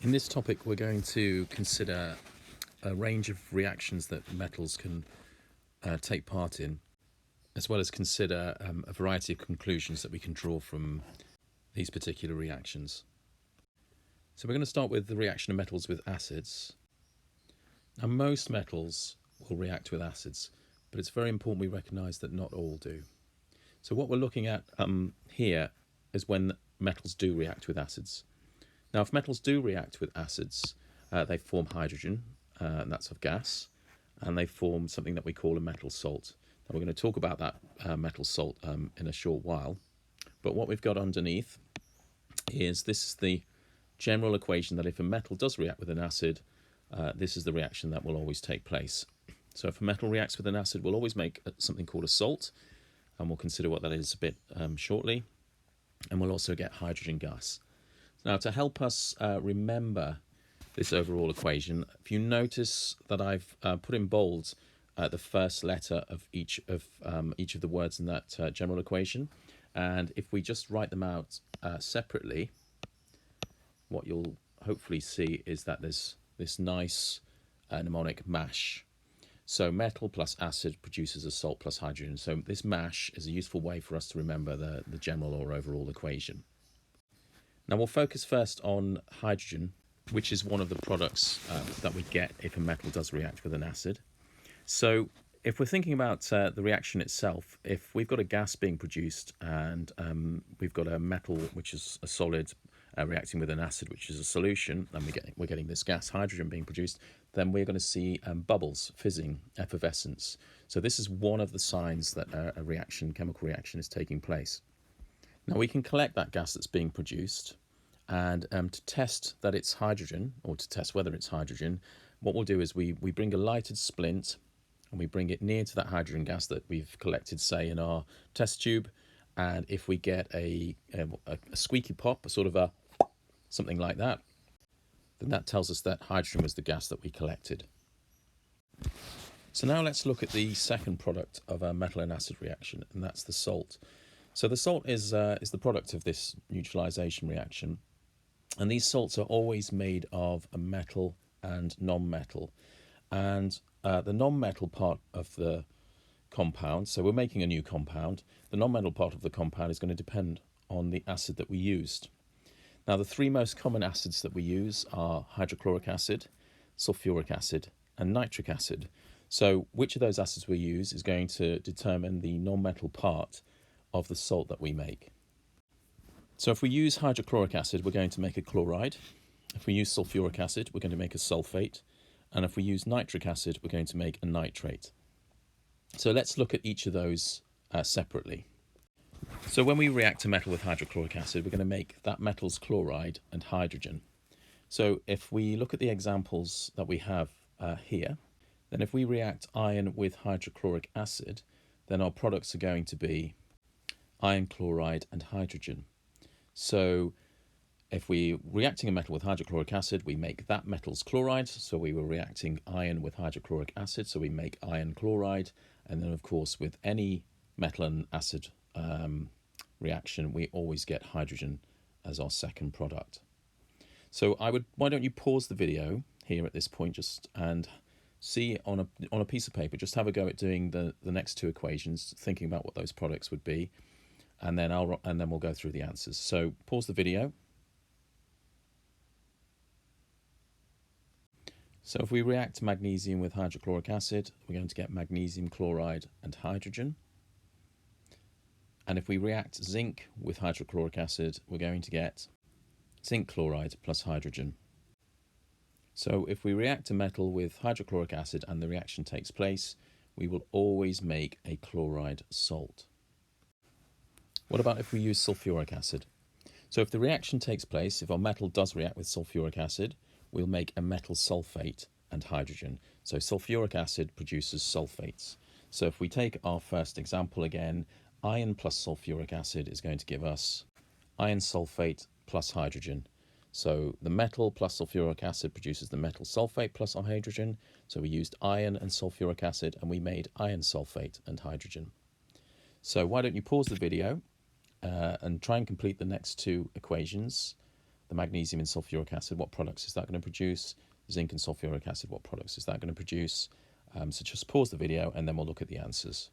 In this topic, we're going to consider a range of reactions that metals can take part in, as well as consider a variety of conclusions that we can draw from these particular reactions. So we're going to start with the reaction of metals with acids. Now, most metals will react with acids, but it's very important we recognise that not all do. So what we're looking at here is when metals do react with acids. Now, if metals do react with acids, they form hydrogen, and that's of gas, and they form something that we call a metal salt. Now, we're going to talk about that metal salt in a short while, but what we've got underneath is this is the general equation that if a metal does react with an acid, this is the reaction that will always take place. So if a metal reacts with an acid, we'll always make something called a salt, and we'll consider what that is a bit shortly, and we'll also get hydrogen gas. Now, to help us remember this overall equation, if you notice that I've put in bold the first letter of each of the words in that general equation, and if we just write them out separately, what you'll hopefully see is that there's this nice mnemonic MASH. So metal plus acid produces a salt plus hydrogen. So this MASH is a useful way for us to remember the general or overall equation. Now we'll focus first on hydrogen, which is one of the products that we get if a metal does react with an acid. So if we're thinking about the reaction itself, if we've got a gas being produced and we've got a metal, which is a solid, reacting with an acid, which is a solution, and we're getting this gas hydrogen being produced, then we're going to see bubbles, fizzing, effervescence. So this is one of the signs that a reaction, chemical reaction, is taking place. Now we can collect that gas that's being produced, and to test that it's hydrogen, or to test whether it's hydrogen, what we'll do is we bring a lighted splint and we bring it near to that hydrogen gas that we've collected, say, in our test tube, and if we get a squeaky pop, a sort of something like that, then that tells us that hydrogen was the gas that we collected. So now let's look at the second product of a metal and acid reaction, and that's the salt. So the salt is the product of this neutralization reaction, and these salts are always made of a metal and non-metal. And the non-metal part of the compound, so we're making a new compound, the non-metal part of the compound is going to depend on the acid that we used. Now, the three most common acids that we use are hydrochloric acid, sulfuric acid, and nitric acid. So which of those acids we use is going to determine the non-metal part of the salt that we make. So if we use hydrochloric acid, we're going to make a chloride. If we use sulfuric acid, we're going to make a sulfate. And if we use nitric acid, we're going to make a nitrate. So let's look at each of those separately. So when we react a metal with hydrochloric acid, we're going to make that metal's chloride and hydrogen. So if we look at the examples that we have here, then if we react iron with hydrochloric acid, then our products are going to be iron chloride and hydrogen. So if we're reacting a metal with hydrochloric acid, we make that metal's chloride. So we were reacting iron with hydrochloric acid, so we make iron chloride. And then, of course, with any metal and acid reaction, we always get hydrogen as our second product. So why don't you pause the video here at this point just and see on a piece of paper, just have a go at doing the next two equations, thinking about what those products would be, and then we'll go through the answers. So pause the video. So if we react magnesium with hydrochloric acid, we're going to get magnesium chloride and hydrogen. And if we react zinc with hydrochloric acid, we're going to get zinc chloride plus hydrogen. So if we react a metal with hydrochloric acid and the reaction takes place, we will always make a chloride salt. What about if we use sulfuric acid? So if the reaction takes place, if our metal does react with sulfuric acid, we'll make a metal sulfate and hydrogen. So sulfuric acid produces sulfates. So if we take our first example again, iron plus sulfuric acid is going to give us iron sulfate plus hydrogen. So the metal plus sulfuric acid produces the metal sulfate plus our hydrogen. So we used iron and sulfuric acid and we made iron sulfate and hydrogen. So why don't you pause the video and try and complete the next two equations the magnesium and sulfuric acid, what products is that going to produce? Zinc and sulfuric acid, what products is that going to produce? So just pause the video and then we'll look at the answers.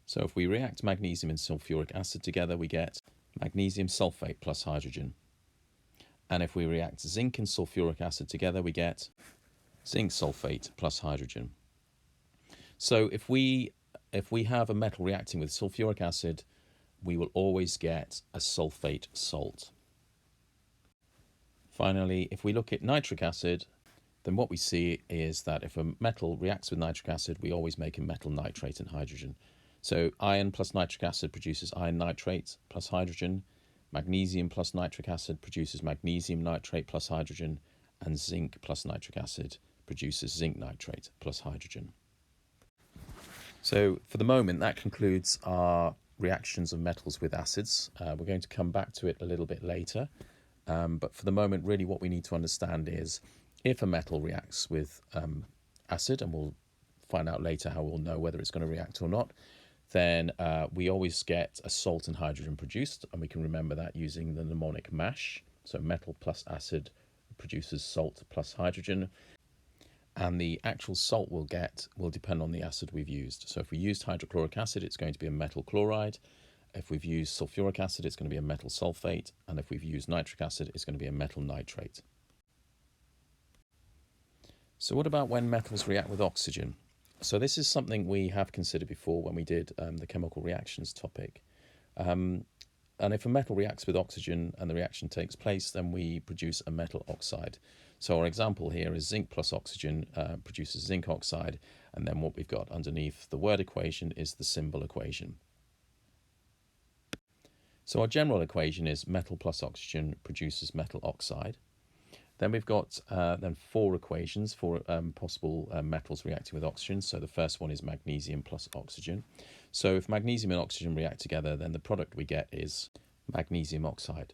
So if we react magnesium and sulfuric acid together, we get magnesium sulfate plus hydrogen. And if we react zinc and sulfuric acid together, we get zinc sulfate plus hydrogen. So if we have a metal reacting with sulfuric acid, we will always get a sulfate salt. Finally, if we look at nitric acid, then what we see is that if a metal reacts with nitric acid, we always make a metal nitrate and hydrogen. So iron plus nitric acid produces iron nitrate plus hydrogen. Magnesium plus nitric acid produces magnesium nitrate plus hydrogen. And zinc plus nitric acid produces zinc nitrate plus hydrogen. So for the moment, that concludes our reactions of metals with acids. We're going to come back to it a little bit later. But for the moment, really what we need to understand is if a metal reacts with acid, and we'll find out later how we'll know whether it's going to react or not, then we always get a salt and hydrogen produced, and we can remember that using the mnemonic MASH. So metal plus acid produces salt plus hydrogen, and the actual salt we'll get will depend on the acid we've used. So if we used hydrochloric acid, it's going to be a metal chloride. If we've used sulfuric acid, it's going to be a metal sulfate, and if we've used nitric acid, it's going to be a metal nitrate. So what about when metals react with oxygen? So this is something we have considered before when we did the chemical reactions topic. And if a metal reacts with oxygen and the reaction takes place, then we produce a metal oxide. So our example here is zinc plus oxygen produces zinc oxide, and then what we've got underneath the word equation is the symbol equation. So our general equation is metal plus oxygen produces metal oxide. Then we've got then four equations for possible metals reacting with oxygen. So the first one is magnesium plus oxygen. So if magnesium and oxygen react together, then the product we get is magnesium oxide.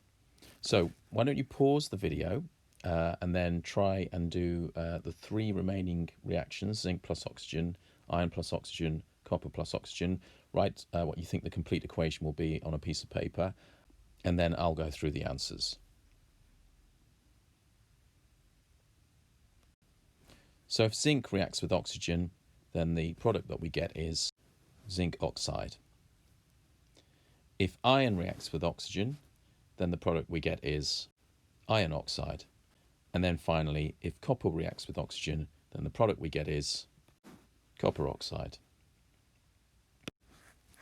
So why don't you pause the video and then try and do the three remaining reactions, zinc plus oxygen, iron plus oxygen, copper plus oxygen. Write what you think the complete equation will be on a piece of paper, and then I'll go through the answers. So if zinc reacts with oxygen, then the product that we get is zinc oxide. If iron reacts with oxygen, then the product we get is iron oxide. And then finally, if copper reacts with oxygen, then the product we get is copper oxide.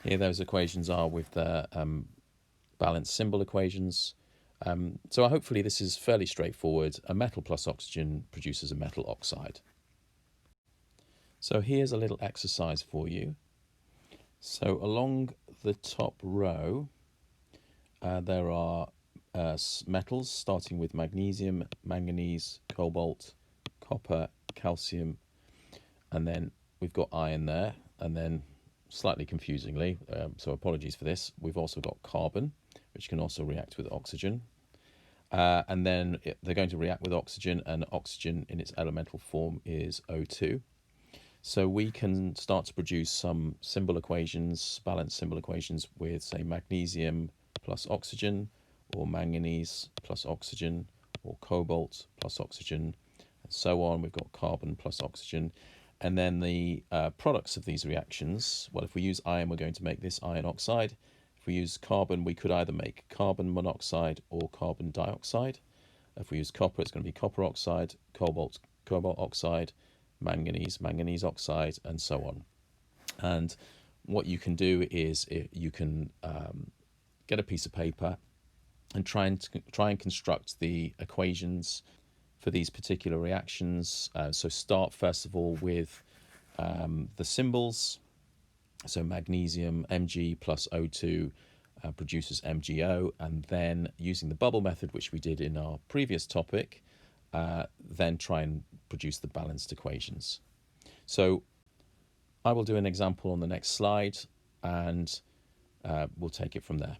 Here those equations are with the balanced symbol equations. So hopefully this is fairly straightforward. A metal plus oxygen produces a metal oxide. So here's a little exercise for you. So along the top row, there are metals starting with magnesium, manganese, cobalt, copper, calcium, and then we've got iron there, and then slightly confusingly, so apologies for this, we've also got carbon, which can also react with oxygen. And then they're going to react with oxygen, and oxygen in its elemental form is O2. So we can start to produce some symbol equations, balanced symbol equations with, say, magnesium plus oxygen, or manganese plus oxygen, or cobalt plus oxygen, and so on. We've got carbon plus oxygen. And then the products of these reactions, well, if we use iron, we're going to make this iron oxide. If we use carbon, we could either make carbon monoxide or carbon dioxide. If we use copper, it's going to be copper oxide, cobalt oxide, manganese oxide, and so on. And what you can do is you can get a piece of paper and try and construct the equations for these particular reactions. So start first of all with the symbols. So magnesium, Mg plus O2 produces MgO, and then using the bubble method, which we did in our previous topic, then try and produce the balanced equations. So I will do an example on the next slide, and we'll take it from there.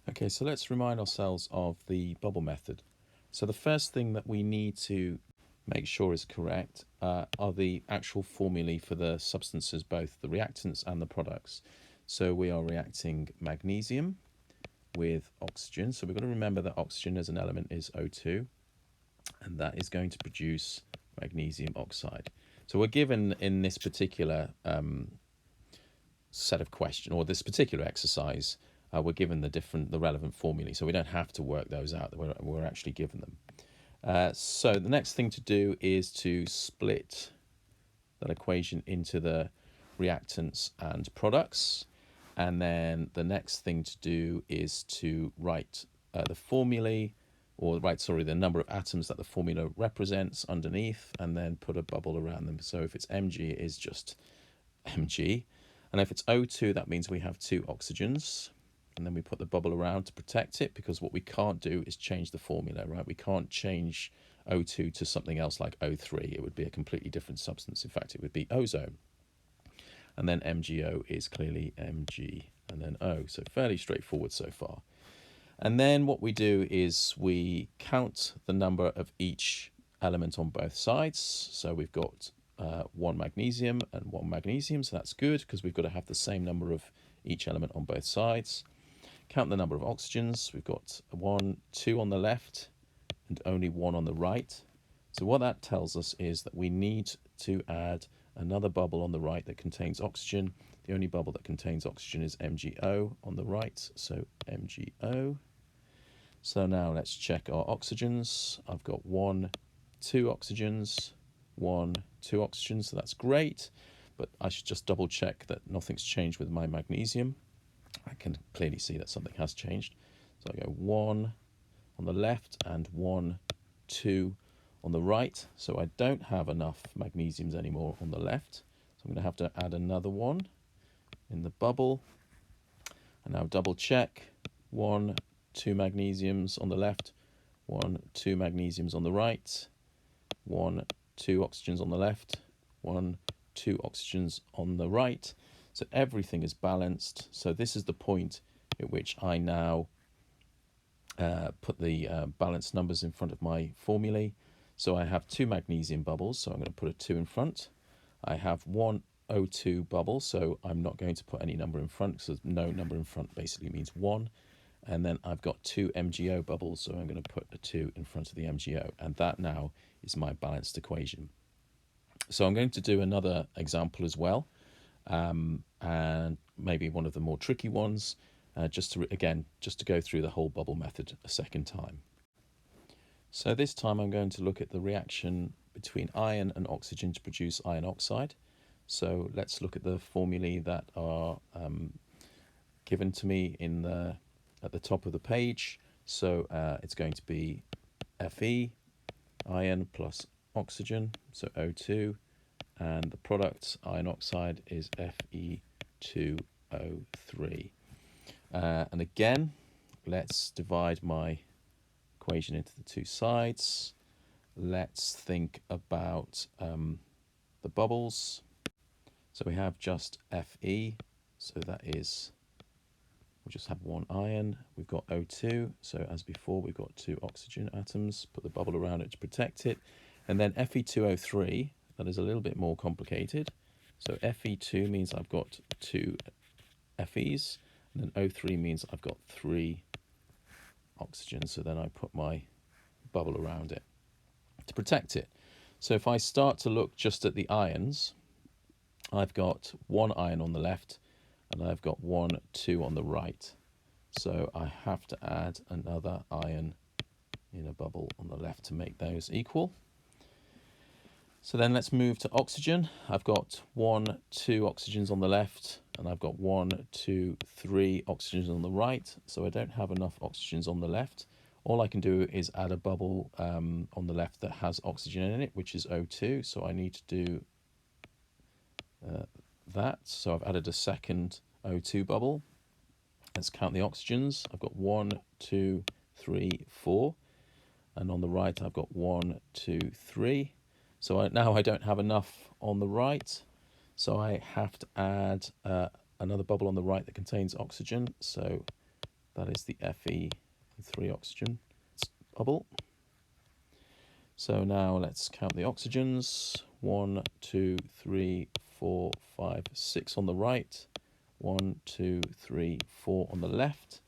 Okay, so let's remind ourselves of the bubble method. So the first thing that we need to make sure is correct, are the actual formulae for the substances, both the reactants and the products. So we are reacting magnesium with oxygen. So we've got to remember that oxygen as an element is O2, and that is going to produce magnesium oxide. So we're given in this particular set of questions, or this particular exercise, we're given the relevant formulae. So we don't have to work those out, we're actually given them. So the next thing to do is to split that equation into the reactants and products. And then the next thing to do is to write the formulae, or the number of atoms that the formula represents underneath, and then put a bubble around them. So if it's Mg, it is just Mg. And if it's O2, that means we have 2 oxygens. And then we put the bubble around to protect it, because what we can't do is change the formula, right? We can't change O2 to something else like O3. It would be a completely different substance. In fact, it would be ozone. And then MgO is clearly Mg and then O. So fairly straightforward so far. And then what we do is we count the number of each element on both sides. So we've got 1 magnesium and 1 magnesium. So that's good, because we've got to have the same number of each element on both sides. Count the number of oxygens. We've got 1, 2 on the left and only 1 on the right. So what that tells us is that we need to add another bubble on the right that contains oxygen. The only bubble that contains oxygen is MgO on the right, so MgO. So now let's check our oxygens. I've got 1, 2 oxygens, 1, 2 oxygens, so that's great. But I should just double check that nothing's changed with my magnesium. I can clearly see that something has changed. So I go 1 on the left and 1, 2 on the right. So I don't have enough magnesiums anymore on the left. So I'm going to have to add another one in the bubble. And now double check. 1, 2 magnesiums on the left, 1, 2 magnesiums on the right, 1, 2 oxygens on the left, 1, 2 oxygens on the right. So everything is balanced. So this is the point at which I now put the balanced numbers in front of my formulae. So I have 2 magnesium bubbles, so I'm going to put a 2 in front. I have 1 O2 bubble, so I'm not going to put any number in front, because no number in front basically means 1. And then I've got 2 MgO bubbles, so I'm going to put a 2 in front of the MgO. And that now is my balanced equation. So I'm going to do another example as well, and maybe one of the more tricky ones, just to go through the whole bubble method a second time. So this time I'm going to look at the reaction between iron and oxygen to produce iron oxide. So let's look at the formulae that are given to me at the top of the page. So it's going to be Fe, iron plus oxygen, so O2, and the product, iron oxide, is Fe2O3. And again, let's divide my equation into the 2 sides. Let's think about the bubbles. So we have just Fe, so that is, we'll just have 1 iron. We've got O2, so as before, we've got 2 oxygen atoms. Put the bubble around it to protect it. And then Fe2O3, that is a little bit more complicated. So Fe2 means I've got 2 Fes, and then O3 means I've got 3 oxygens. So then I put my bubble around it to protect it. So if I start to look just at the ions, I've got 1 iron on the left, and I've got 1, 2 on the right. So I have to add another iron in a bubble on the left to make those equal. So then let's move to oxygen. I've got 1, 2 oxygens on the left, and I've got 1, 2, 3 oxygens on the right. So I don't have enough oxygens on the left. All I can do is add a bubble on the left that has oxygen in it, which is O2. So I need to do that. So I've added a second O2 bubble. Let's count the oxygens. I've got 1, 2, 3, 4. And on the right, I've got 1, 2, 3. So now I don't have enough on the right. So I have to add another bubble on the right that contains oxygen. So that is the Fe3 oxygen bubble. So now let's count the oxygens. 1, 2, 3, 4, 5, 6 on the right. 1, 2, 3, 4 on the left.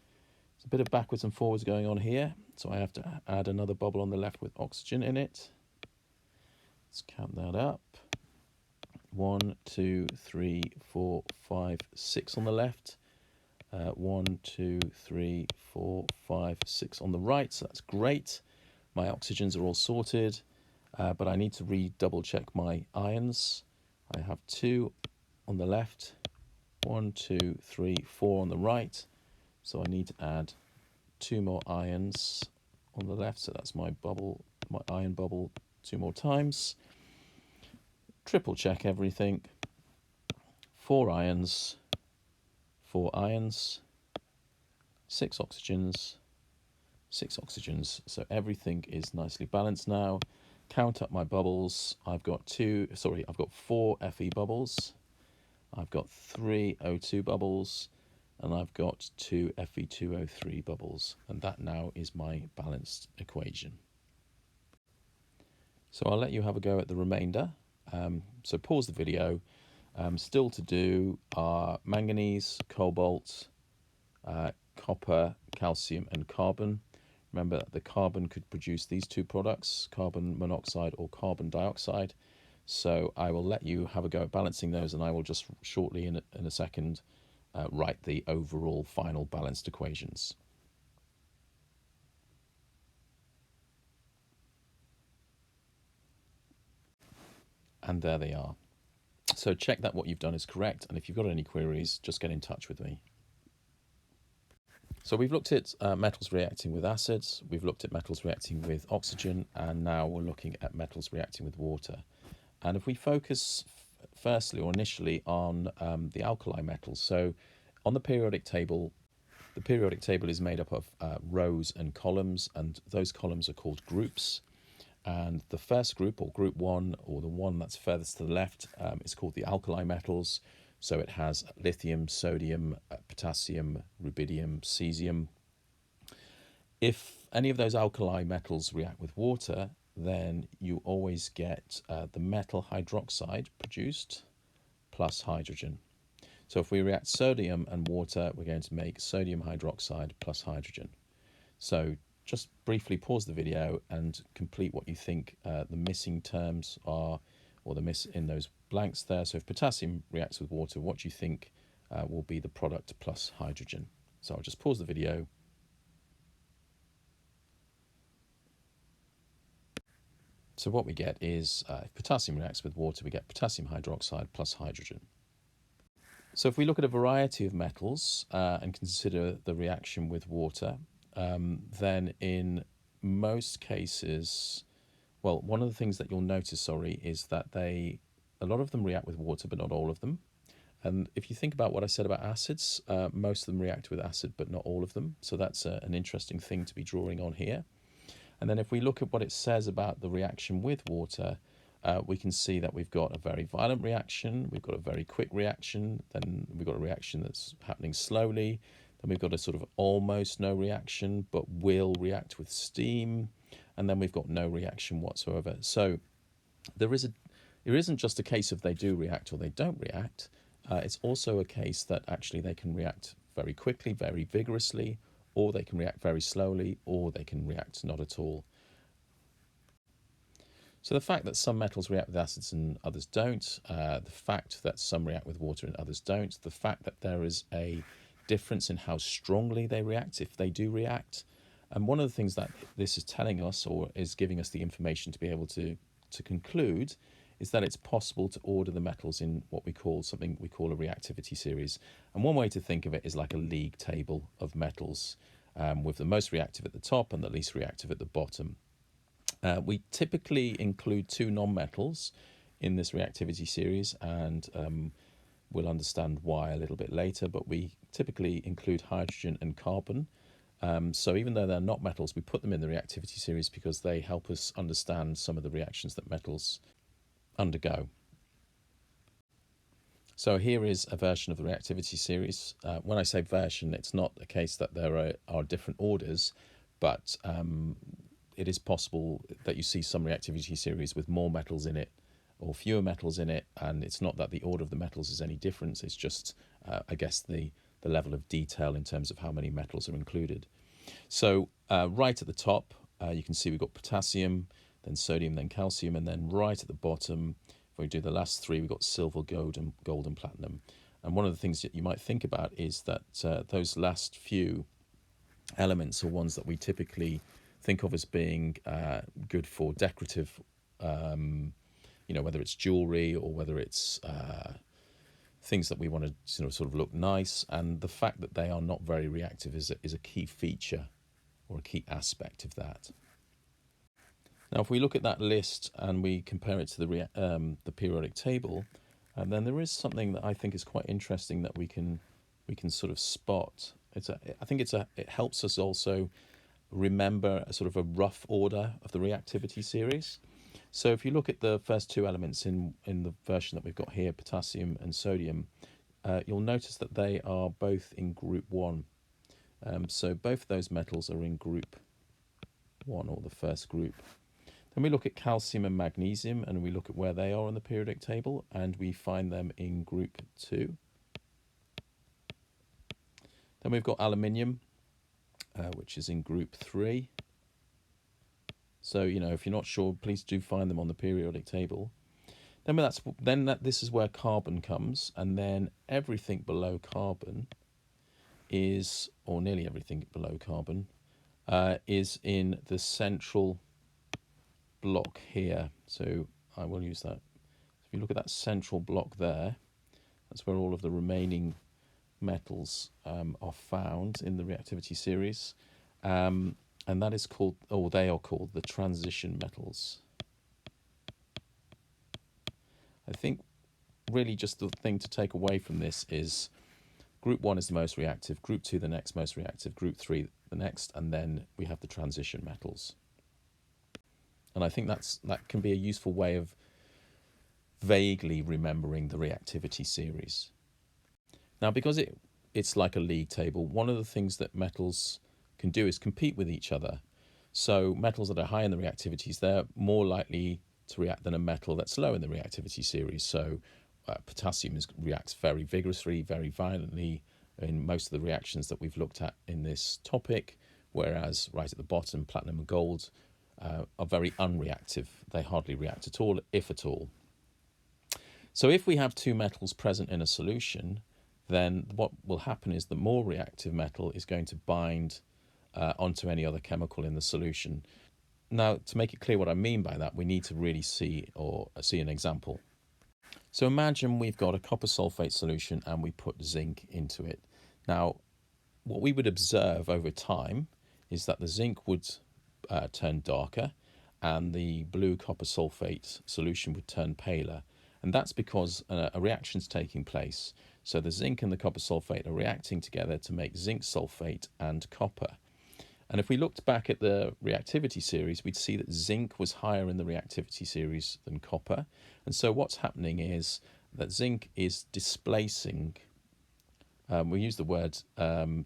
There's a bit of backwards and forwards going on here, so I have to add another bubble on the left with oxygen in it. Let's count that up. 1, 2, 3, 4, 5, 6 on the left. 1, 2, 3, 4, 5, 6 on the right, so that's great. My oxygens are all sorted, but I need to double check my ions. I have 2 on the left, 1, 2, 3, 4 on the right, so I need to add 2 more ions on the left, so that's my bubble, my ion bubble 2 more times. Triple check everything. 4 ions, 4 ions, 6 oxygens, 6 oxygens, so everything is nicely balanced now. Count up my bubbles. I've got 4 Fe bubbles, I've got 3 O2 bubbles, and I've got 2 Fe2O3 bubbles, and that now is my balanced equation. So I'll let you have a go at the remainder. So pause the video. Still to do are manganese, cobalt, copper, calcium, and carbon. Remember that the carbon could produce these 2 products, carbon monoxide or carbon dioxide. So I will let you have a go at balancing those, and I will just shortly in a second write the overall final balanced equations. And there they are. So check that what you've done is correct, and if you've got any queries, just get in touch with me. So we've looked at metals reacting with acids, we've looked at metals reacting with oxygen, and now we're looking at metals reacting with water. And if we focus firstly or initially on the alkali metals, so on the periodic table is made up of rows and columns, and those columns are called groups. And the first group, or group 1, or the one that's furthest to the left, is called the alkali metals. So it has lithium, sodium, potassium, rubidium, cesium. If any of those alkali metals react with water, then you always get the metal hydroxide produced plus hydrogen. So if we react sodium and water, we're going to make sodium hydroxide plus hydrogen. So just briefly pause the video and complete what you think the missing terms are, or the miss in those blanks there. So if potassium reacts with water, what do you think will be the product plus hydrogen? So I'll just pause the video. So what we get is if potassium reacts with water, we get potassium hydroxide plus hydrogen. So if we look at a variety of metals and consider the reaction with water, then in most cases, well, one of the things that you'll notice, is that a lot of them react with water, but not all of them. And if you think about what I said about acids, most of them react with acid, but not all of them. So that's an interesting thing to be drawing on here. And then if we look at what it says about the reaction with water, we can see that we've got a very violent reaction, we've got a very quick reaction, then we've got a reaction that's happening slowly, then we've got a sort of almost no reaction, but will react with steam, and then we've got no reaction whatsoever. So there isn't just a case of they do react or they don't react, it's also a case that actually they can react very quickly, very vigorously, or they can react very slowly, or they can react not at all. So the fact that some metals react with acids and others don't, the fact that some react with water and others don't, the fact that there is a difference in how strongly they react, if they do react. And one of the things that this is telling us, or is giving us the information to be able to conclude, is that it's possible to order the metals in something we call a reactivity series. And one way to think of it is like a league table of metals, with the most reactive at the top and the least reactive at the bottom. We typically include 2 non-metals in this reactivity series, and we'll understand why a little bit later, but we typically include hydrogen and carbon. So even though they're not metals, we put them in the reactivity series because they help us understand some of the reactions that metals undergo. So here is a version of the reactivity series. When I say version, it's not a case that there are different orders, but it is possible that you see some reactivity series with more metals in it or fewer metals in it, and it's not that the order of the metals is any different, it's just, I guess, the level of detail in terms of how many metals are included. So right at the top, you can see we've got potassium, then sodium, then calcium, and then right at the bottom, if we do the last three, we've got silver, gold, and platinum. And one of the things that you might think about is that those last few elements are ones that we typically think of as being good for decorative, whether it's jewelry or whether it's things that we want to sort of look nice. And the fact that they are not very reactive is a key feature or a key aspect of that. Now, if we look at that list and we compare it to the periodic table, then there is something that I think is quite interesting that we can sort of spot. I think it helps us also remember a sort of a rough order of the reactivity series. So if you look at the first two elements in the version that we've got here, potassium and sodium, you'll notice that they are both in group 1. So both of those metals are in group 1, or the first group. Then we look at calcium and magnesium, and we look at where they are on the periodic table, and we find them in group 2. Then we've got aluminium, which is in group 3. So, if you're not sure, please do find them on the periodic table. This is where carbon comes, and then everything below carbon is, or nearly everything below carbon, is in the central block here. So I will use that. If you look at that central block there, that's where all of the remaining metals are found in the reactivity series. And that is called, or they are called, the transition metals. I think really just the thing to take away from this is group 1 is the most reactive, group 2 the next most reactive, group 3 the next, and then we have the transition metals. And I think that can be a useful way of vaguely remembering the reactivity series. Now, because it's like a league table, one of the things that metals can do is compete with each other. So metals that are high in the reactivities, they're more likely to react than a metal that's low in the reactivity series. So potassium reacts very vigorously, very violently in most of the reactions that we've looked at in this topic, whereas right at the bottom, platinum and gold are very unreactive. They hardly react at all, if at all. So if we have two metals present in a solution, then what will happen is the more reactive metal is going to bind onto any other chemical in the solution. Now, to make it clear what I mean by that, we need to really see an example. So imagine we've got a copper sulfate solution and we put zinc into it. Now, what we would observe over time is that the zinc would turn darker and the blue copper sulfate solution would turn paler. And that's because a reaction's taking place. So the zinc and the copper sulfate are reacting together to make zinc sulfate and copper. And if we looked back at the reactivity series, we'd see that zinc was higher in the reactivity series than copper. And so what's happening is that zinc is displacing, we use the word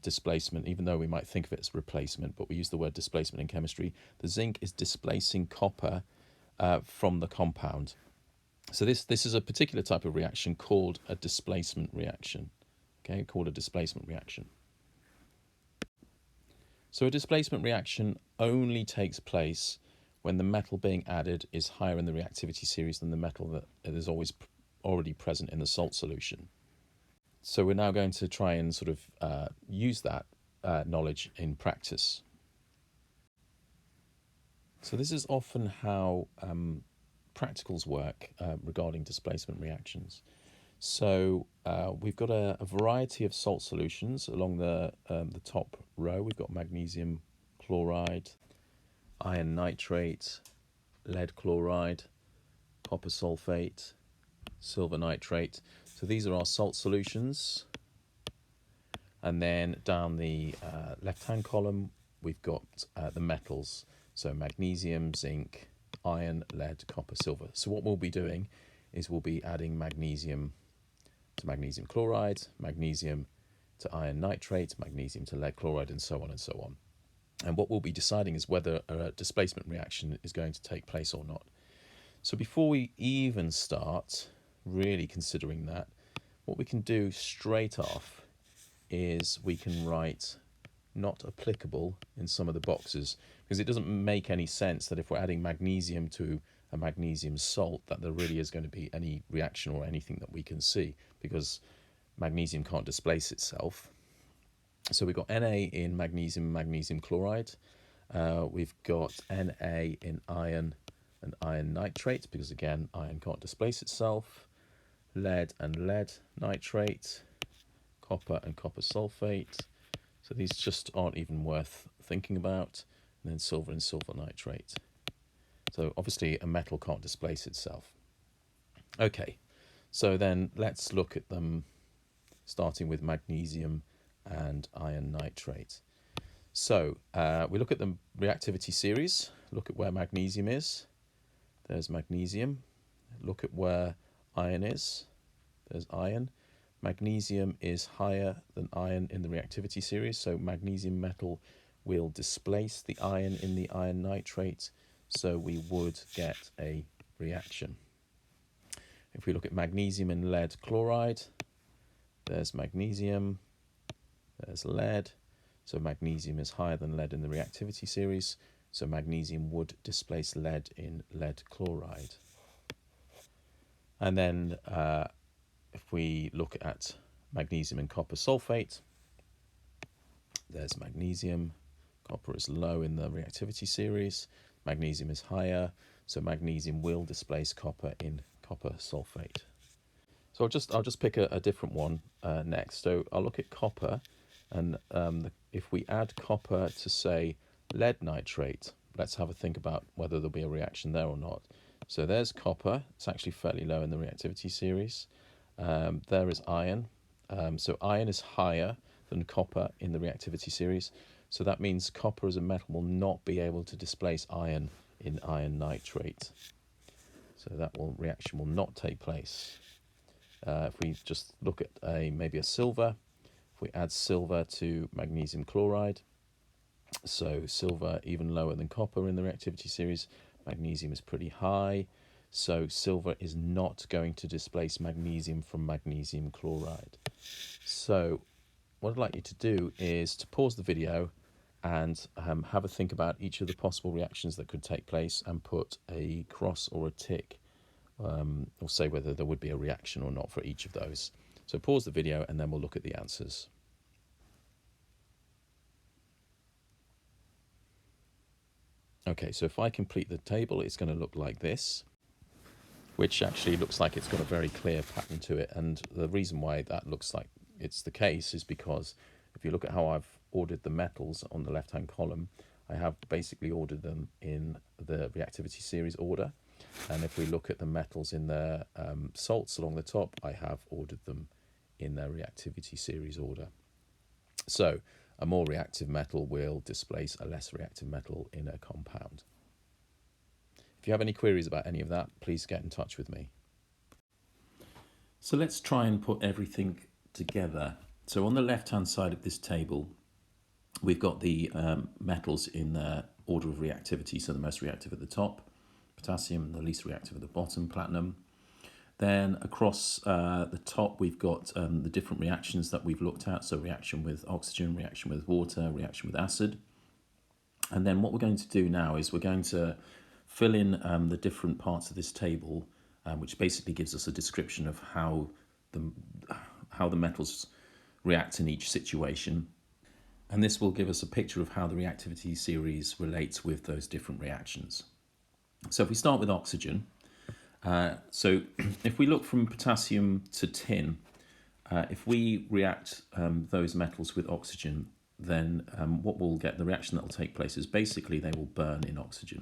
displacement, even though we might think of it as replacement, but we use the word displacement in chemistry. The zinc is displacing copper from the compound. So this is a particular type of reaction called a displacement reaction, okay, called a displacement reaction. So a displacement reaction only takes place when the metal being added is higher in the reactivity series than the metal that is already present in the salt solution. So we're now going to try and sort of use that knowledge in practice. So this is often how practicals work regarding displacement reactions. So we've got a variety of salt solutions along the top row. We've got magnesium chloride, iron nitrate, lead chloride, copper sulfate, silver nitrate. So these are our salt solutions. And then down the left-hand column, we've got the metals. So magnesium, zinc, iron, lead, copper, silver. So what we'll be doing is we'll be adding magnesium to magnesium chloride, magnesium to iron nitrate, magnesium to lead chloride, and so on and so on. And what we'll be deciding is whether a displacement reaction is going to take place or not. So before we even start really considering that, what we can do straight off is we can write not applicable in some of the boxes, because it doesn't make any sense that if we're adding magnesium to a magnesium salt that there really is going to be any reaction or anything that we can see, because magnesium can't displace itself. So we've got Na in magnesium, magnesium chloride. We've got Na in iron and iron nitrate, because again, iron can't displace itself. Lead and lead nitrate, copper and copper sulfate. So these just aren't even worth thinking about. And then silver and silver nitrate. So obviously a metal can't displace itself. Okay, so then let's look at them, starting with magnesium and iron nitrate. So we look at the reactivity series, look at where magnesium is. There's magnesium. Look at where iron is. There's iron. Magnesium is higher than iron in the reactivity series, so magnesium metal will displace the iron in the iron nitrate, so we would get a reaction. If we look at magnesium and lead chloride, there's magnesium, there's lead, so magnesium is higher than lead in the reactivity series, so magnesium would displace lead in lead chloride. And then if we look at magnesium and copper sulfate, there's magnesium. Copper is low in the reactivity series. Magnesium is higher, so magnesium will displace copper in copper sulfate. So I'll just pick a different one next. So I'll look at copper, and if we add copper to, say, lead nitrate, let's have a think about whether there'll be a reaction there or not. So there's copper. It's actually fairly low in the reactivity series. There is iron. So iron is higher than copper in the reactivity series. So that means copper as a metal will not be able to displace iron in iron nitrate. So that reaction will not take place. If we just look at maybe a silver, if we add silver to magnesium chloride, so silver even lower than copper in the reactivity series, magnesium is pretty high, so silver is not going to displace magnesium from magnesium chloride. So what I'd like you to do is to pause the video and have a think about each of the possible reactions that could take place and put a cross or a tick, or say whether there would be a reaction or not for each of those. So pause the video and then we'll look at the answers. Okay, so if I complete the table, it's going to look like this, which actually looks like it's got a very clear pattern to it. And the reason why that looks like it's the case is because if you look at how I've ordered the metals on the left-hand column, I have basically ordered them in the reactivity series order. And if we look at the metals in their salts along the top, I have ordered them in their reactivity series order. So a more reactive metal will displace a less reactive metal in a compound. If you have any queries about any of that, please get in touch with me. So let's try and put everything together. So on the left-hand side of this table, we've got the metals in their order of reactivity. So the most reactive at the top, potassium, the least reactive at the bottom, platinum. Then across the top, we've got the different reactions that we've looked at. So reaction with oxygen, reaction with water, reaction with acid. And then what we're going to do now is we're going to fill in the different parts of this table, which basically gives us a description of how the metals react in each situation. And this will give us a picture of how the reactivity series relates with those different reactions. So if we start with oxygen, so if we look from potassium to tin, if we react those metals with oxygen, then what we'll get, the reaction that will take place is basically they will burn in oxygen.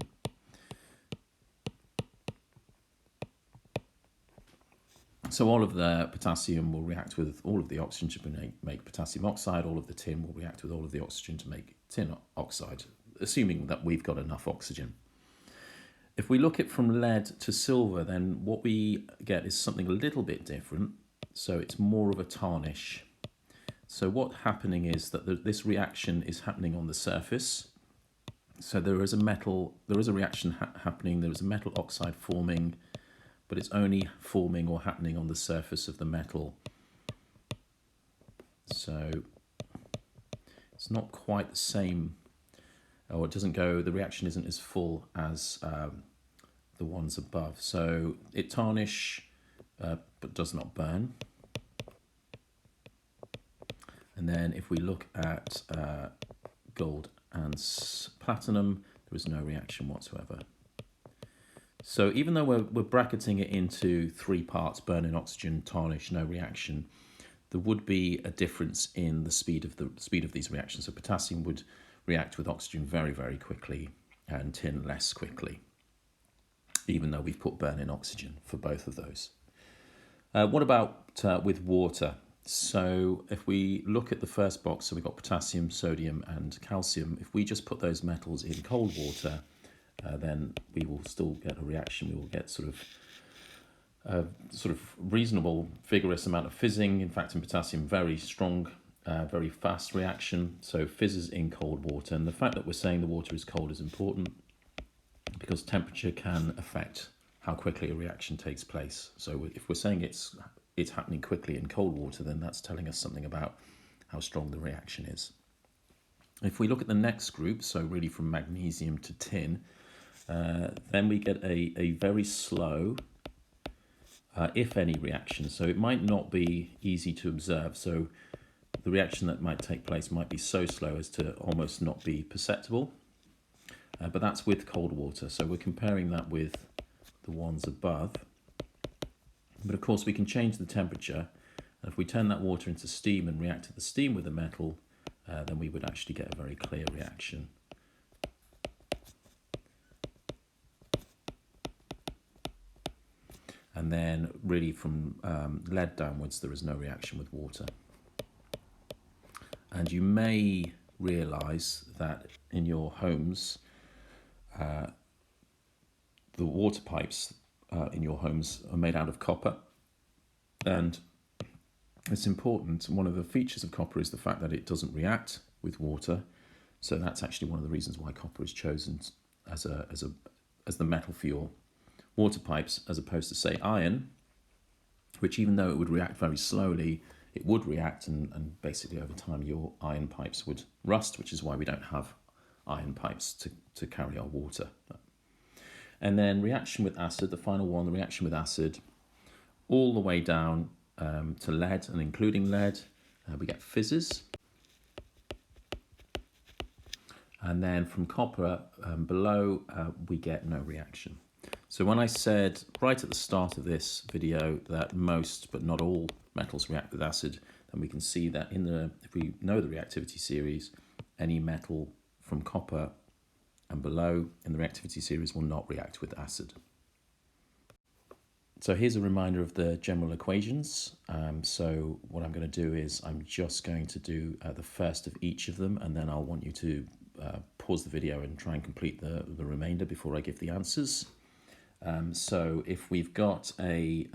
So all of the potassium will react with all of the oxygen to make potassium oxide. All of the tin will react with all of the oxygen to make tin oxide, assuming that we've got enough oxygen. If we look at from lead to silver, then what we get is something a little bit different. So it's more of a tarnish. So what's happening is that this reaction is happening on the surface. So there is a reaction happening, there is a metal oxide forming, but it's only forming or happening on the surface of the metal. So it's not quite the same, or it doesn't go, the reaction isn't as full as the ones above. So it tarnish, but does not burn. And then if we look at gold and platinum, there is no reaction whatsoever. So even though we're bracketing it into 3 parts, burning, oxygen, tarnish, no reaction, there would be a difference in the speed of these reactions. So potassium would react with oxygen very, very quickly and tin less quickly, even though we've put burning oxygen for both of those. What about with water? So if we look at the first box, so we've got potassium, sodium and calcium. If we just put those metals in cold water, then we will still get a reaction. We will get sort of reasonable, vigorous amount of fizzing. In fact, in potassium, very strong, very fast reaction. So fizzes in cold water. And the fact that we're saying the water is cold is important because temperature can affect how quickly a reaction takes place. So if we're saying it's happening quickly in cold water, then that's telling us something about how strong the reaction is. If we look at the next group, so really from magnesium to tin, then we get a very slow, if any, reaction. So it might not be easy to observe. So the reaction that might take place might be so slow as to almost not be perceptible. But that's with cold water. So we're comparing that with the ones above. But of course we can change the temperature. And if we turn that water into steam and react to the steam with the metal, then we would actually get a very clear reaction. And then really from lead downwards, there is no reaction with water. And you may realise that in your homes, the water pipes in your homes are made out of copper. And it's important, one of the features of copper is the fact that it doesn't react with water. So that's actually one of the reasons why copper is chosen as the metal for your water pipes, as opposed to, say, iron, which even though it would react very slowly, it would react and basically over time your iron pipes would rust, which is why we don't have iron pipes to carry our water. And then reaction with acid, the final one, the reaction with acid, all the way down to lead and including lead, we get fizzes. And then from copper below, we get no reaction. So when I said right at the start of this video that most but not all metals react with acid, then we can see that if we know the reactivity series, any metal from copper and below in the reactivity series will not react with acid. So here's a reminder of the general equations. So what I'm going to do is I'm just going to do the first of each of them, and then I'll want you to pause the video and try and complete the remainder before I give the answers. So if we've got a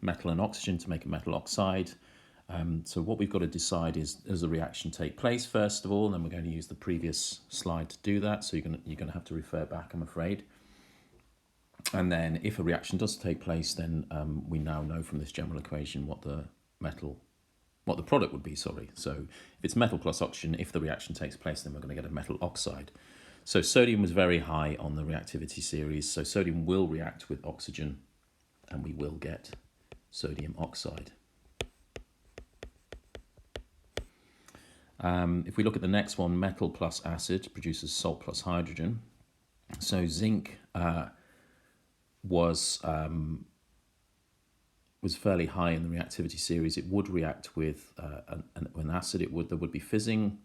metal and oxygen to make a metal oxide, so what we've got to decide is, does the reaction take place first of all? And then we're going to use the previous slide to do that. So you're going to have to refer back, I'm afraid. And then if a reaction does take place, then we now know from this general equation what the product would be, sorry. So if it's metal plus oxygen, if the reaction takes place, then we're going to get a metal oxide. So sodium was very high on the reactivity series. So sodium will react with oxygen and we will get sodium oxide. If we look at the next one, metal plus acid produces salt plus hydrogen. So zinc was fairly high in the reactivity series. It would react with an acid. There would be fizzing.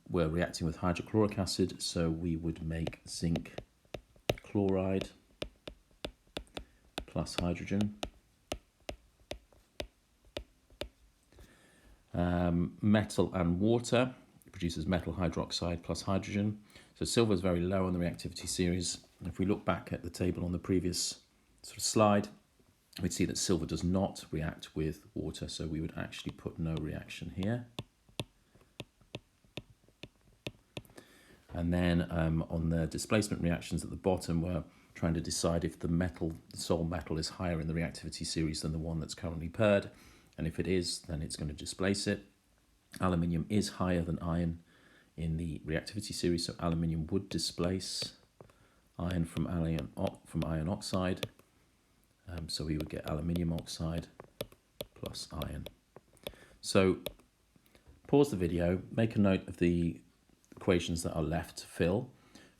We're reacting with hydrochloric acid, so we would make zinc chloride plus hydrogen. Metal and water produces metal hydroxide plus hydrogen. So silver is very low on the reactivity series. If we look back at the table on the previous sort of slide, we'd see that silver does not react with water, so we would actually put no reaction here. And then on the displacement reactions at the bottom, we're trying to decide if the sole metal is higher in the reactivity series than the one that's currently paired. And if it is, then it's going to displace it. Aluminium is higher than iron in the reactivity series, so aluminium would displace iron from iron oxide. So we would get aluminium oxide plus iron. So pause the video, make a note of the equations that are left to fill.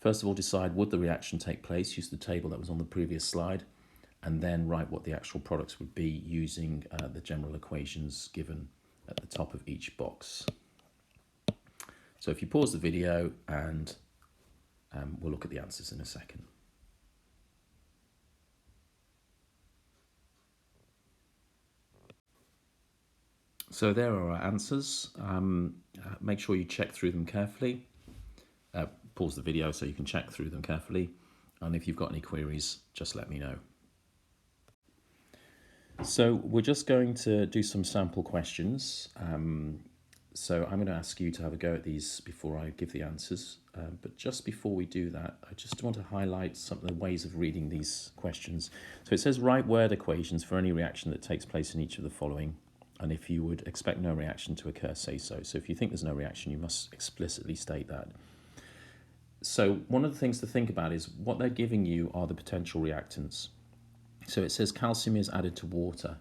First of all, decide would the reaction take place, use the table that was on the previous slide, and then write what the actual products would be using the general equations given at the top of each box. So if you pause the video, and we'll look at the answers in a second. So there are our answers. Make sure you check through them carefully. Pause the video so you can check through them carefully. And if you've got any queries, just let me know. So we're just going to do some sample questions. So I'm going to ask you to have a go at these before I give the answers. But just before we do that, I just want to highlight some of the ways of reading these questions. So it says write word equations for any reaction that takes place in each of the following. And if you would expect no reaction to occur, say so. So if you think there's no reaction, you must explicitly state that. So one of the things to think about is what they're giving you are the potential reactants. So it says calcium is added to water.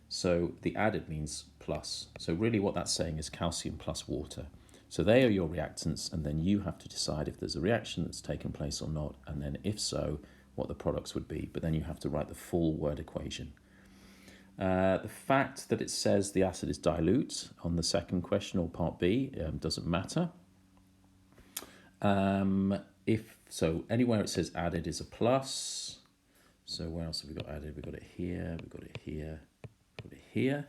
So the added means plus. So really what that's saying is calcium plus water. So they are your reactants, and then you have to decide if there's a reaction that's taken place or not, and then if so, what the products would be. But then you have to write the full word equation. The fact that it says the acid is dilute on the second question, or part B, doesn't matter. If so, anywhere it says added is a plus. So where else have we got added? We've got it here, we've got it here, we've got it here.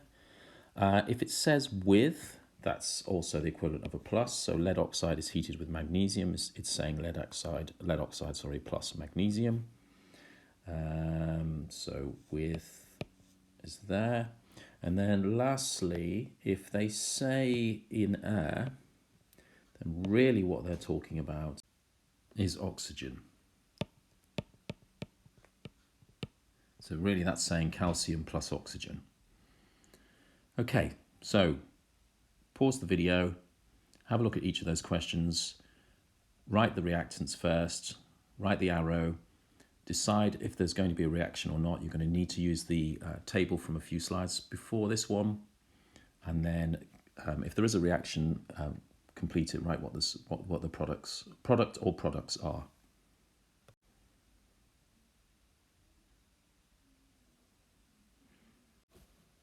If it says with, that's also the equivalent of a plus. So lead oxide is heated with magnesium. It's saying lead oxide, plus magnesium. So with is there. And then lastly, if they say in air, then really what they're talking about is oxygen. So really that's saying calcium plus oxygen. Okay, so pause the video, have a look at each of those questions, write the reactants first, write the arrow, decide if there's going to be a reaction or not. You're going to need to use the table from a few slides before this one. And then if there is a reaction, complete it, write what the product or products are.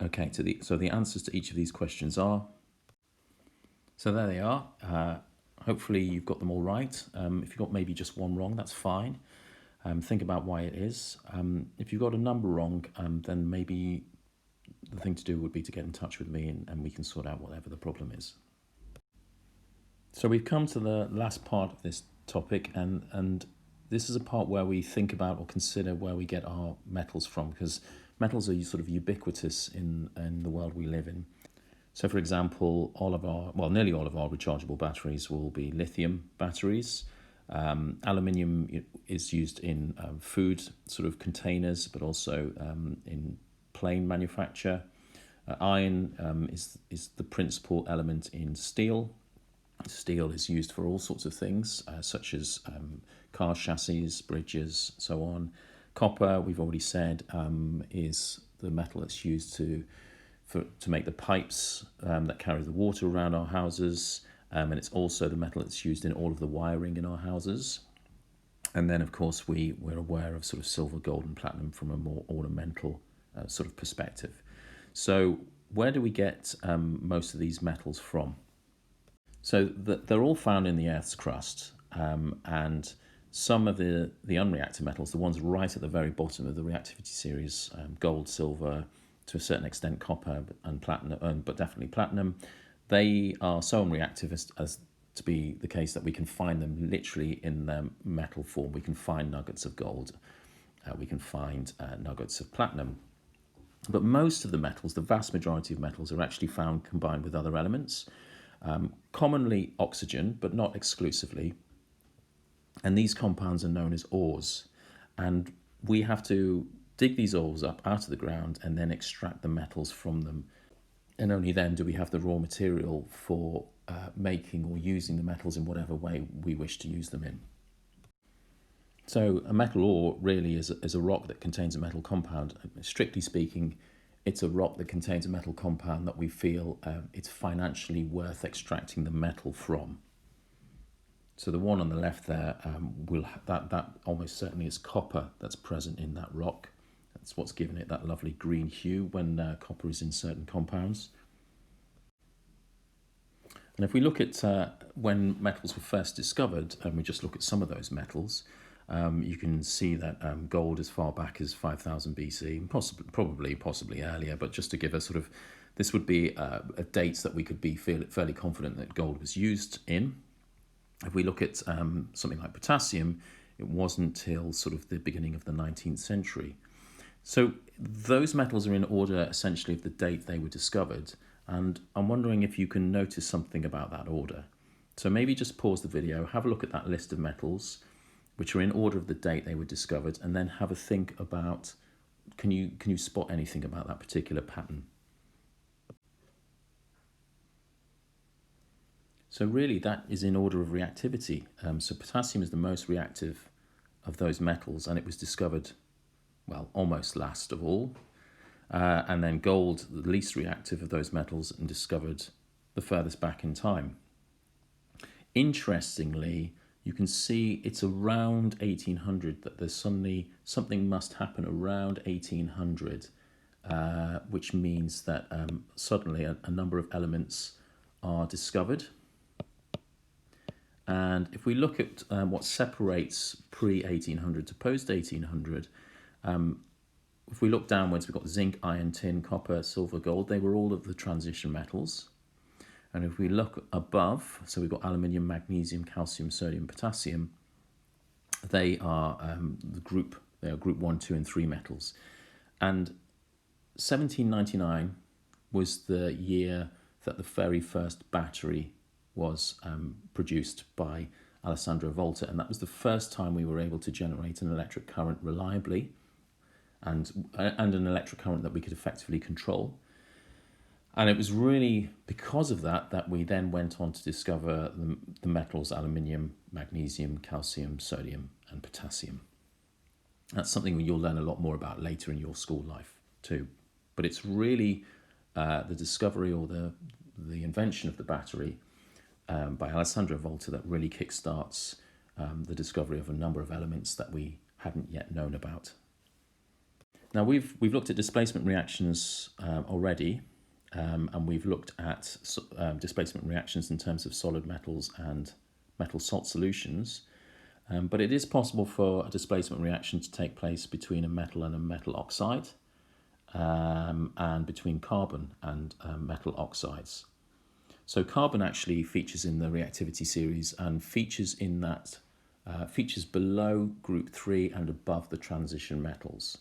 Okay, so the answers to each of these questions are, so there they are. Hopefully you've got them all right. If you've got maybe just one wrong, that's fine. Think about why it is. If you've got a number wrong, then maybe the thing to do would be to get in touch with me, and we can sort out whatever the problem is. So we've come to the last part of this topic, and this is a part where we think about or consider where we get our metals from, because metals are sort of ubiquitous in the world we live in. So for example, nearly all of our rechargeable batteries will be lithium batteries. Aluminium is used in food sort of containers, but also in plane manufacture. Iron is the principal element in steel. Steel is used for all sorts of things, such as car chassis, bridges, so on. Copper, we've already said, is the metal that's used to make the pipes that carry the water around our houses. And it's also the metal that's used in all of the wiring in our houses. And then, of course, we're aware of sort of silver, gold, and platinum from a more ornamental sort of perspective. So where do we get most of these metals from? So they're all found in the Earth's crust, and some of the unreacted metals, the ones right at the very bottom of the reactivity series, gold, silver, to a certain extent copper and platinum, but definitely platinum, they are so unreactive as to be the case that we can find them literally in their metal form. We can find nuggets of gold, we can find nuggets of platinum. But most of the metals, the vast majority of metals, are actually found combined with other elements. Commonly oxygen, but not exclusively. And these compounds are known as ores. And we have to dig these ores up out of the ground and then extract the metals from them. And only then do we have the raw material for making or using the metals in whatever way we wish to use them in. So a metal ore really is a rock that contains a metal compound. Strictly speaking, it's a rock that contains a metal compound that we feel it's financially worth extracting the metal from. So the one on the left there, that almost certainly is copper that's present in that rock. That's what's given it that lovely green hue when copper is in certain compounds. And if we look at when metals were first discovered, and we just look at some of those metals, you can see that gold as far back as 5000 BC, possibly earlier, but just to give a sort of, this would be a dates that we could be fairly confident that gold was used in. If we look at something like potassium, it wasn't until sort of the beginning of the 19th century. So those metals are in order essentially of the date they were discovered, and I'm wondering if you can notice something about that order. So maybe just pause the video, have a look at that list of metals which are in order of the date they were discovered, and then have a think about, can you spot anything about that particular pattern? So really that is in order of reactivity. So potassium is the most reactive of those metals, and it was discovered, well, almost last of all. And then gold, the least reactive of those metals, and discovered the furthest back in time. Interestingly, you can see it's around 1800 that there's suddenly something must happen around 1800, which means that suddenly a number of elements are discovered. And if we look at what separates pre-1800 to post-1800, if we look downwards, we've got zinc, iron, tin, copper, silver, gold. They were all of the transition metals. And if we look above, so we've got aluminium, magnesium, calcium, sodium, potassium. They are group 1, 2, and 3 metals. And 1799 was the year that the very first battery was produced by Alessandro Volta, and that was the first time we were able to generate an electric current reliably, and an electric current that we could effectively control. And it was really because of that we then went on to discover the metals aluminium, magnesium, calcium, sodium, and potassium. That's something you'll learn a lot more about later in your school life too. But it's really the discovery or the invention of the battery by Alessandro Volta that really kickstarts the discovery of a number of elements that we hadn't yet known about. Now we've looked at displacement reactions already, and we've looked at displacement reactions in terms of solid metals and metal salt solutions. But it is possible for a displacement reaction to take place between a metal and a metal oxide, and between carbon and metal oxides. So carbon actually features in the reactivity series and features in that features below group 3 and above the transition metals.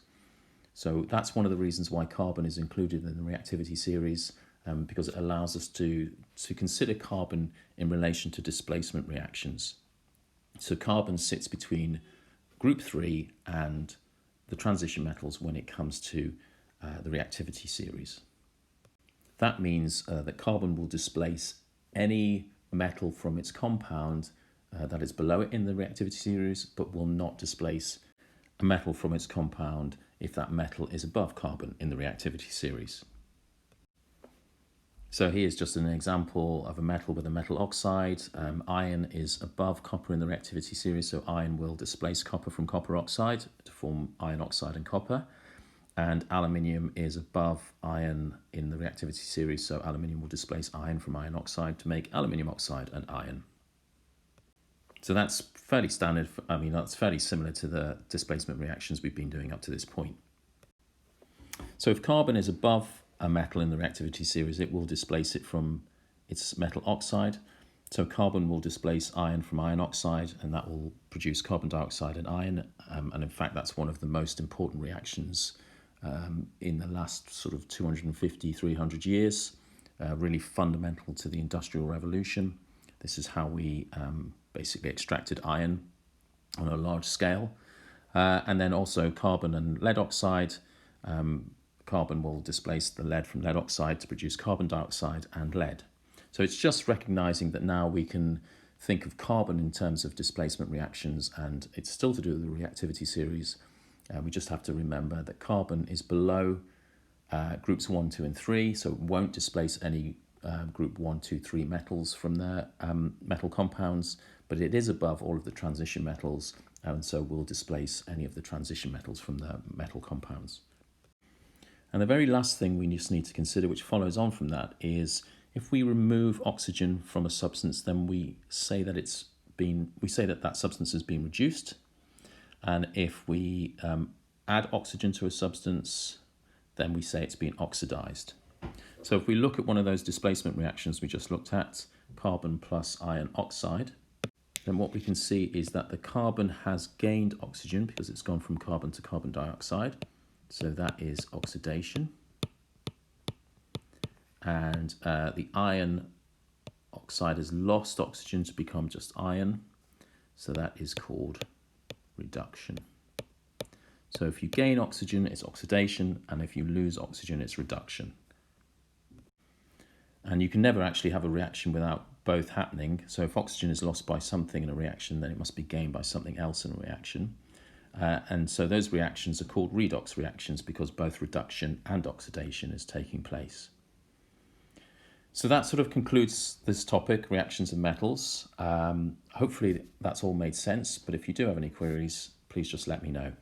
So that's one of the reasons why carbon is included in the reactivity series, because it allows us to consider carbon in relation to displacement reactions. So carbon sits between group 3 and the transition metals when it comes to the reactivity series. That means that carbon will displace any metal from its compound that is below it in the reactivity series, but will not displace a metal from its compound if that metal is above carbon in the reactivity series. So here's just an example of a metal with a metal oxide. Iron is above copper in the reactivity series, so iron will displace copper from copper oxide to form iron oxide and copper. And aluminium is above iron in the reactivity series, so aluminium will displace iron from iron oxide to make aluminium oxide and iron. So that's fairly standard. I mean, that's fairly similar to the displacement reactions we've been doing up to this point. So if carbon is above a metal in the reactivity series, it will displace it from its metal oxide. So carbon will displace iron from iron oxide, and that will produce carbon dioxide and iron. And in fact, that's one of the most important reactions in the last sort of 250, 300 years, really fundamental to the Industrial Revolution. This is how we basically extracted iron. on a large scale. And then also carbon and lead oxide. Carbon will displace the lead from lead oxide to produce carbon dioxide and lead. So it's just recognizing that now we can think of carbon in terms of displacement reactions, and it's still to do with the reactivity series. We just have to remember that carbon is below groups 1, 2, and 3, so it won't displace any group 1, 2, 3 metals from their metal compounds, but it is above all of the transition metals, and so will displace any of the transition metals from the metal compounds. And the very last thing we just need to consider, which follows on from that, is if we remove oxygen from a substance, then we say that that substance has been reduced. And if we add oxygen to a substance, then we say it's been oxidized. So if we look at one of those displacement reactions we just looked at, carbon plus iron oxide, then what we can see is that the carbon has gained oxygen because it's gone from carbon to carbon dioxide. So that is oxidation. And the iron oxide has lost oxygen to become just iron. So that is called reduction. So if you gain oxygen, it's oxidation, and if you lose oxygen, it's reduction. And you can never actually have a reaction without both happening. So if oxygen is lost by something in a reaction, then it must be gained by something else in a reaction. And so those reactions are called redox reactions because both reduction and oxidation is taking place. So that sort of concludes this topic, reactions of metals. Hopefully that's all made sense, but if you do have any queries, please just let me know.